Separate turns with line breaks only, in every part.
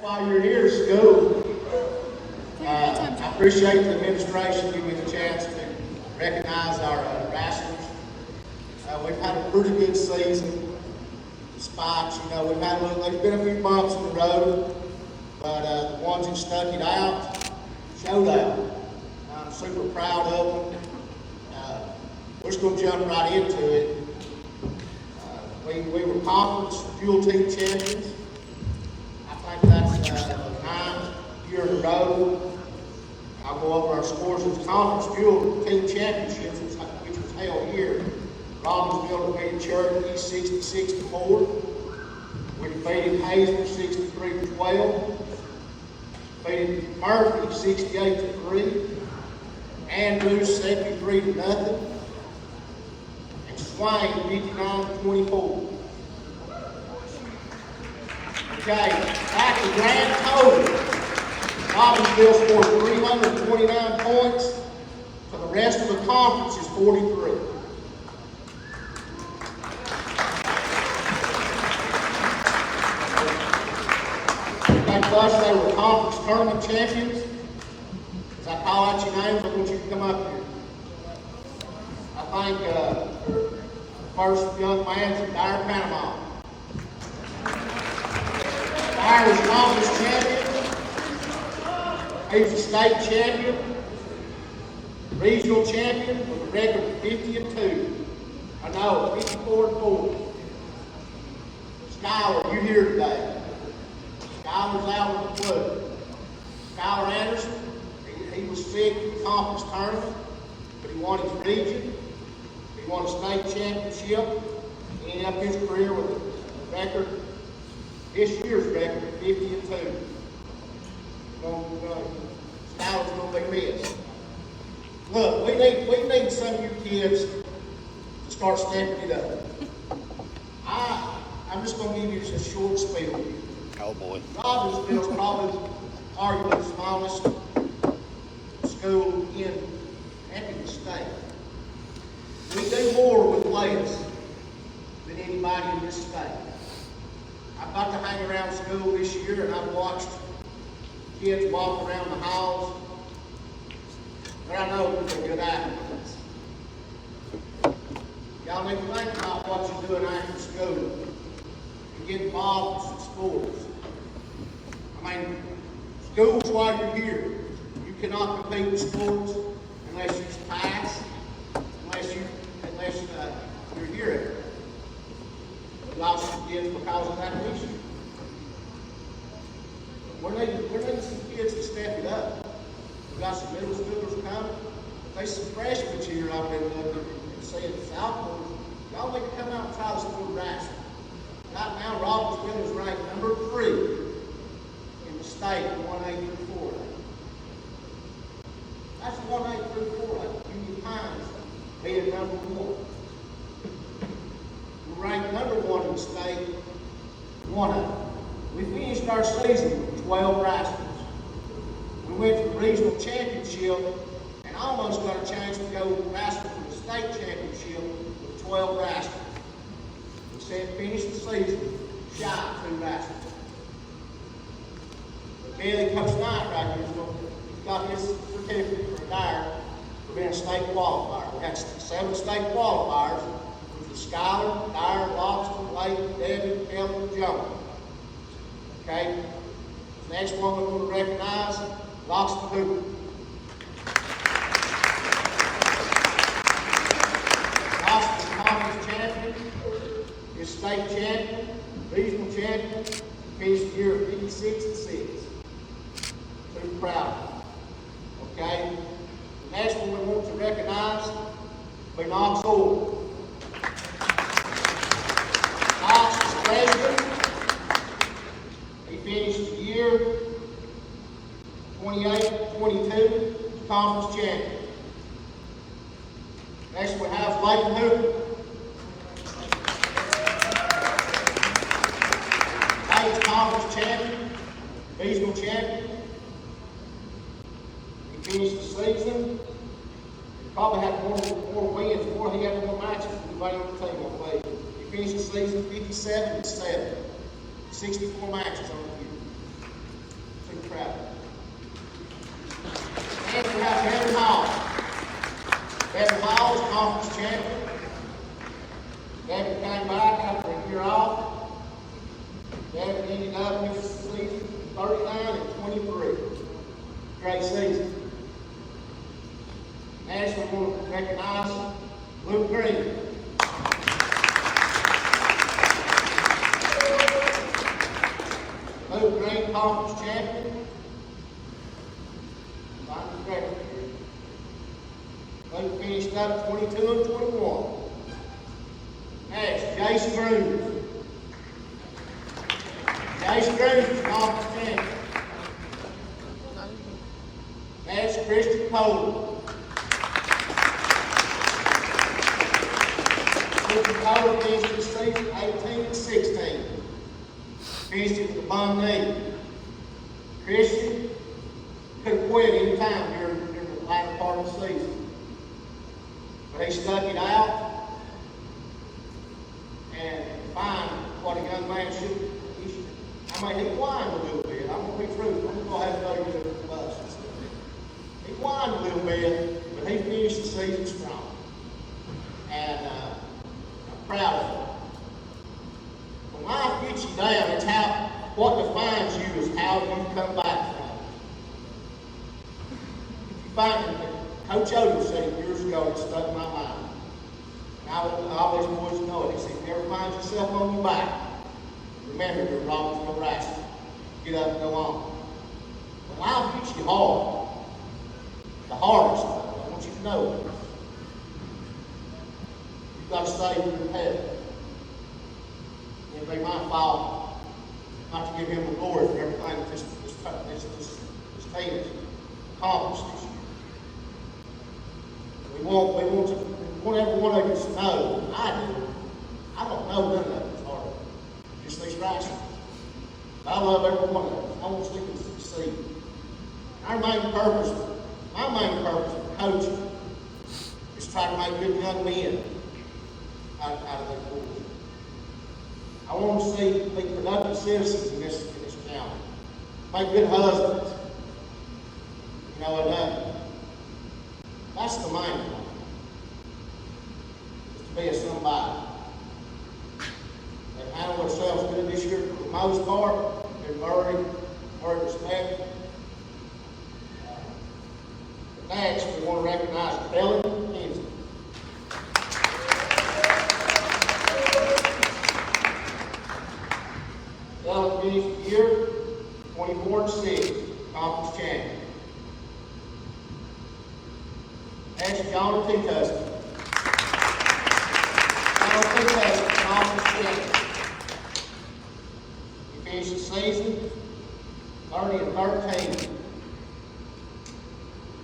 While you're here, school, I appreciate the administration giving me the chance to recognize our wrestlers. We've had a pretty good season. Spots, we've had there's been a few bumps in the road, but the ones that stuck it out showed out. I'm super proud of them. We're just going to jump right into it. We were conference dual team champions. I think that's the 9th year in a row. I'll go over our scores as conference dual team championships, which was held here. Robbinsville defeated Cherokee 60-64. We defeated Hazel 63-12. Defeated Murphy 68-3. Andrews 73-0. And Swain 59-24. Okay, back to grand total. Robbinsville scored 329 points. For the rest of the conference is 43. Plus, they were conference tournament champions. As I call out your names, I want you to come up here. I think the first young man's from Dyer, Panama. Dyer was conference champion. He was a state champion, regional champion with a record of 50-2. I know, 54-4. Skylar, you're here today. Skylar's out with the flu. Skylar Anderson, he was sick in the conference tournament, but he won his region. He won a state championship. He ended up his career with a record, this year's record, of 50-2. Skylar's going to be missed. Look, we need some of you kids to start stepping it up. I'm just going to give you a short spiel here.
Oh boy.
Robbinsville is probably arguably the smallest school in the state. We do more with less than anybody in this state. I've got to hang around school this year and I've watched kids walk around the halls. But I know they're good athletes. Y'all need to think about what you're doing after school and get involved in some sports. I mean, school's why you're here. You cannot compete in sports unless you pass, unless you're here. We lost some kids because of that issue. We're needing some kids to step it up. We've got some middle schoolers coming. There's some freshmen here I've been looking and seeing sophomores. Y'all need to come out and try the sport of wrestling. Right now, Robbinsville is ranked number 3 in the state, 1A through 4A. That's 1A through 4A. Union Pines being number 1. We're ranked number 1 in the state, 1A. We finished our season with 12 wrestlers. We went to the regional championship and almost got a chance to go wrestle for the state championship with 12 wrestlers. We said finish the season shy of 2 wrestlers. But Billy Coach Knight right here, he's got his certificate for a Dyer for being a state qualifier. We had 7 state qualifiers, which was Skylar, Dyer, Loxton, Layton, Devin, Kelly, and Jones. Okay? The next one we're going to recognize, Loxton Hooper. Loxton conference champion, is state champion, regional champion, finished the year of 56-6. Super proud of him. Okay? The next one we want to recognize will be Knox Orr. Knox is freshman. He finished the year 28-22, conference champion. Next we have Layton Hooper. Layton's conference champion, regional champion. He finished the season. He probably had more wins, he had more matches than anybody on the team on the league. He finished the season 57-7. 64 matches on the year. great season. Next, we want to recognize Luke Green. Luke Green, conference champion. Find his record here. Luke finished up 22 and 21. Next, Jason Cruz. Jason Cruz is conference champion. Next, Christian Poland. Christian Poland finished this season 18 and 16. Finished it with a bum knee. Christian could have quit any time during the latter part of the season. But he stuck it out and find what a young man should. I mean, he whined a little bit. I'm going to be truthful. I'm going to go ahead and throw you under the bus. He whined a little bit, but he finished the season strong. And I'm proud of him. When life gets you down, it's what defines you is how you come back from it. If you find it, Coach Odom said it years ago, it stuck in my mind. And I always boys know it. He said, if you ever find yourself on your back, remember you're robbing no rascal. Get up and go on. When life hits you hard, the hardest, I want you to know it. You've got to stay with your head. It'd be my fault not to give him the glory for everything that this team has accomplished this year. We want every one of you to know, I don't know none of it as hard. Just these righteous. I love every one of them. I want to see them succeed. My main purpose of coaching is try to make good young men out of their boys. I want to see be productive citizens in this county. Make good husbands. You know, and that's the main one. Is to be a somebody. They handle themselves good this year for the most part. They're very respectful. Next, we want to recognize Kelly Kinsey. Kelly finished the year 24 and 6, conference champion. Next, John T. Tustin. John T. Tustin, conference champion. He finished the season 30 and 13.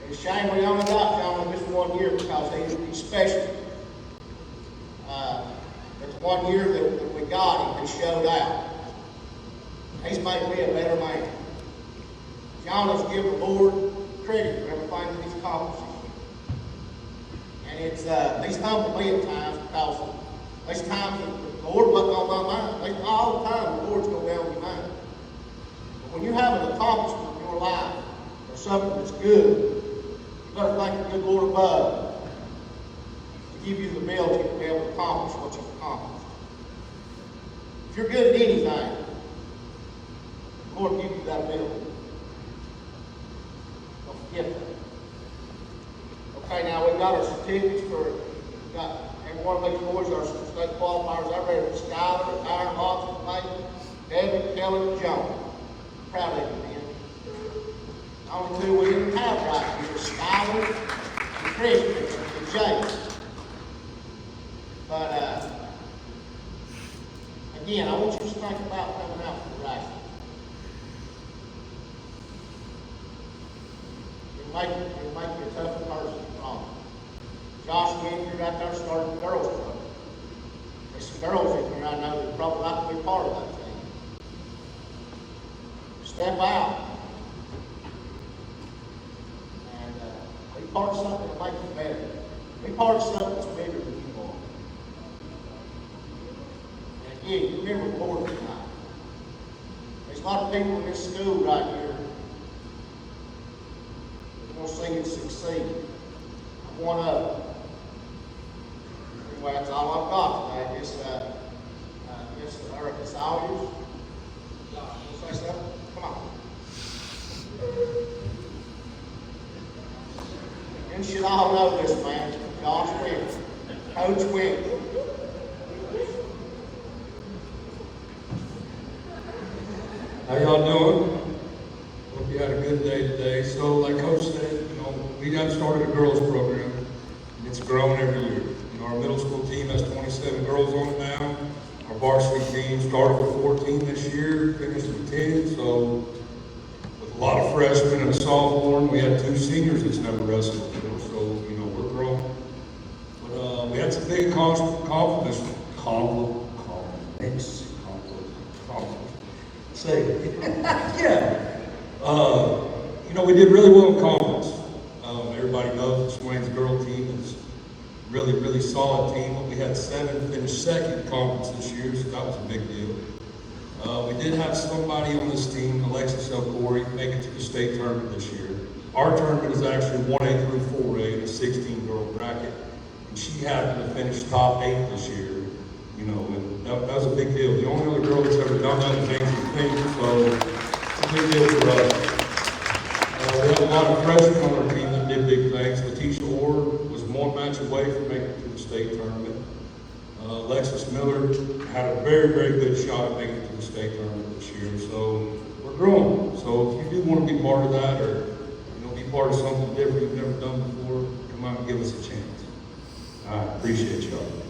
It's a shame we only got John this 1 year because he's special. But the 1 year that we got him, he showed out. He's made me a better man. John has given the Lord credit for everything that he's accomplished. And he's humbled me at times because there's times that the Lord wasn't on my mind. There's all the time the Lord's going to be on your mind. But when you have an accomplishment in your life or something that's good, you better thank the good Lord above to give you the ability to be able to accomplish what you've accomplished. If you're good at anything, the Lord will give you that ability. Don't forget that. Okay, now we've got our certificates we've got every one of these boys, our state qualifiers. I read Skyler, Aaron, Hawkins, Nathan, Devin, Kelly, and John. Proud of you, man. The only two we didn't have right here is Skyler and Christian and James. But again, I want you to think about coming out for the right. It'll make you a tougher person. Josh Winter right there started the girls' club. There's some girls in here I know that probably like to be part of that team. Step out and be part of something that makes you better. Be part of something that's bigger than you are. And again, you remember the Lord tonight. There's a lot of people in this school right here that want to see you succeed. I'm one of them. Anyway, that's all I've got today. It's all yours. You want to say something? Come on. You should all know this man, Josh Wink, Coach Wink.
How y'all doing? Hope you had a good day today. So, like Coach said, we got started a girls program, and it's grown every year. Our middle school team has 27 girls on it now. Our varsity team started with 14 this year, finished with 10. So, with a lot of freshmen and a sophomore, we had 2 seniors that's never wrestled before. So, we're growing. But we had some big compliments. Say, yeah. We did really well in conference. Everybody knows the Swain's girl team is really, really solid team. But we had 7 finish second in conference this year, so that was a big deal. We did have somebody on this team, Alexis Elcory, make it to the state tournament this year. Our tournament is actually 1A through 4A in a 16-girl bracket, and she happened to finish top 8 this year. And that was a big deal. The only other girl that's ever done that was Ainsley Pink, so it's a big deal for us. We have a lot of freshmen on our team that did big things. Letitia Orr was 1 match away from making it to the state tournament. Alexis Miller had a very, very good shot at making it to the state tournament this year. So we're growing. So if you do want to be part of that, or be part of something different you've never done before, come out and give us a chance. I appreciate y'all.